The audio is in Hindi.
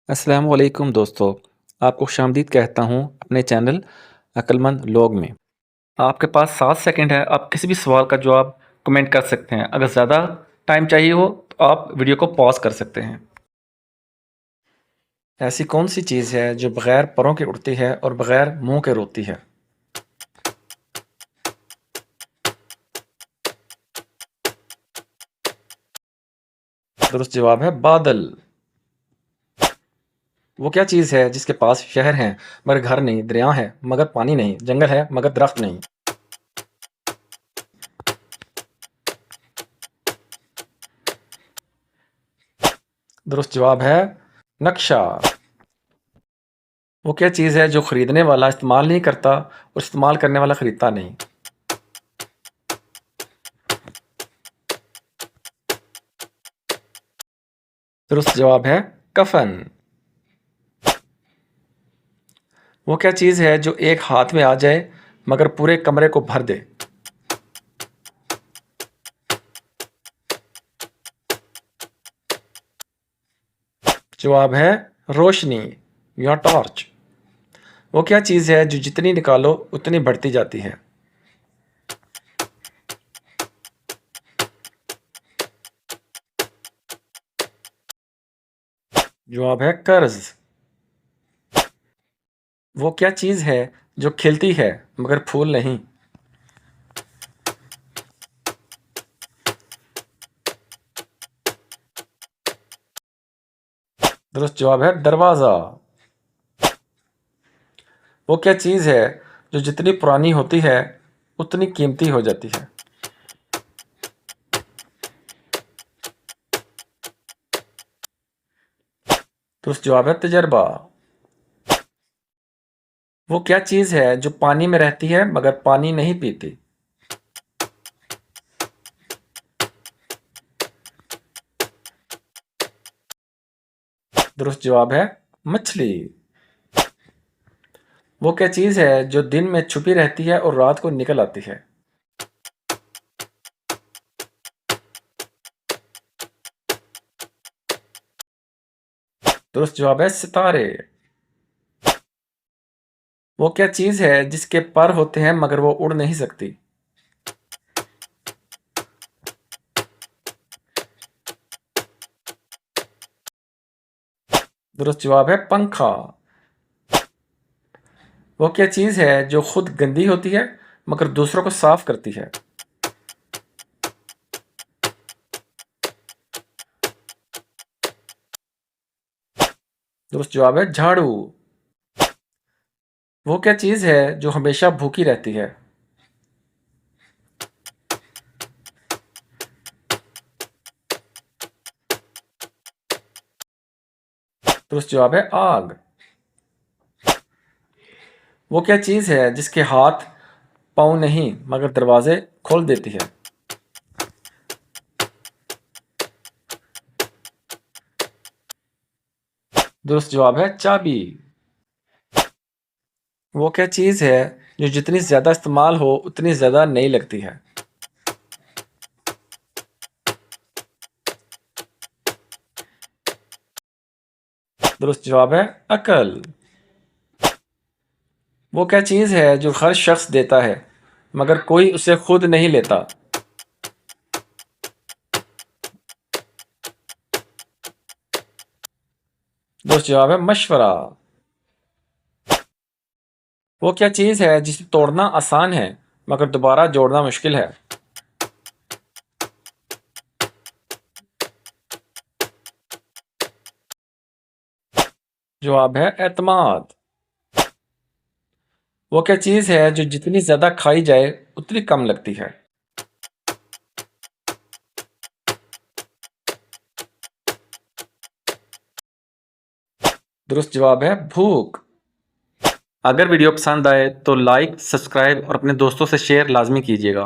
अस्सलाम वालेकुम दोस्तों, आपको खुशामदीद कहता हूँ अपने चैनल अक्लमंद लोग में। आपके पास 7 सेकंड है, आप किसी भी सवाल का जवाब कमेंट कर सकते हैं। अगर ज़्यादा टाइम चाहिए हो तो आप वीडियो को पॉज़ कर सकते हैं। ऐसी कौन-सी चीज़ है जो बगैर परों के उड़ती है और बगैर मुँह के रोती है? दुरुस्त जवाब है बादल। वो क्या चीज़ है जिसके पास शहर हैं मगर घर नहीं, दरिया है मगर पानी नहीं, जंगल है मगर दरख्त नहीं? दुरुस्त जवाब है नक्शा। वो क्या चीज़ है जो खरीदने वाला इस्तेमाल नहीं करता और इस्तेमाल करने वाला खरीदता नहीं? दुरुस्त जवाब है कफन। वो क्या चीज़ है जो एक हाथ में आ जाए मगर पूरे कमरे को भर दे? जवाब है रोशनी या टॉर्च। वो क्या चीज़ है जो जितनी निकालो उतनी बढ़ती जाती है? जवाब है कर्ज। वो क्या चीज़ है जो खिलती है मगर फूल नहीं? दुरुस्त जवाब है दरवाज़ा। वो क्या चीज़ है जो जितनी पुरानी होती है उतनी कीमती हो जाती है? दुरुस्त जवाब है तजर्बा। वो क्या चीज़ है जो पानी में रहती है मगर पानी नहीं पीती? दुरुस्त जवाब है मछली। वो क्या चीज़ है जो दिन में छुपी रहती है और रात को निकल आती है? दुरुस्त जवाब है सितारे। वो क्या चीज़ है जिसके पर होते हैं मगर वो उड़ नहीं सकती? दुरुस्त जवाब है पंखा। वो क्या चीज़ है जो खुद गंदी होती है मगर दूसरों को साफ करती है? दुरुस्त जवाब है झाड़ू। वो क्या चीज़ है जो हमेशा भूखी रहती है? दुरुस्त जवाब है आग। वो क्या चीज़ है जिसके हाथ पाँव नहीं मगर दरवाजे खोल देती है? दुरुस्त जवाब है चाबी। वो क्या चीज़ है जो जितनी ज़्यादा इस्तेमाल हो उतनी ज़्यादा नई लगती है? दुरुस्त जवाब है अकल। वो क्या चीज़ है जो हर शख्स देता है मगर कोई उसे खुद नहीं लेता? दुरुस्त जवाब है मशवरा। वो क्या चीज़ है जिसे तोड़ना आसान है मगर दोबारा जोड़ना मुश्किल है? जवाब है एतमाद। वो क्या चीज़ है जो जितनी ज़्यादा खाई जाए उतनी कम लगती है? दुरुस्त जवाब है भूख। अगर वीडियो पसंद आए तो लाइक, सब्सक्राइब और अपने दोस्तों से शेयर लाजमी कीजिएगा।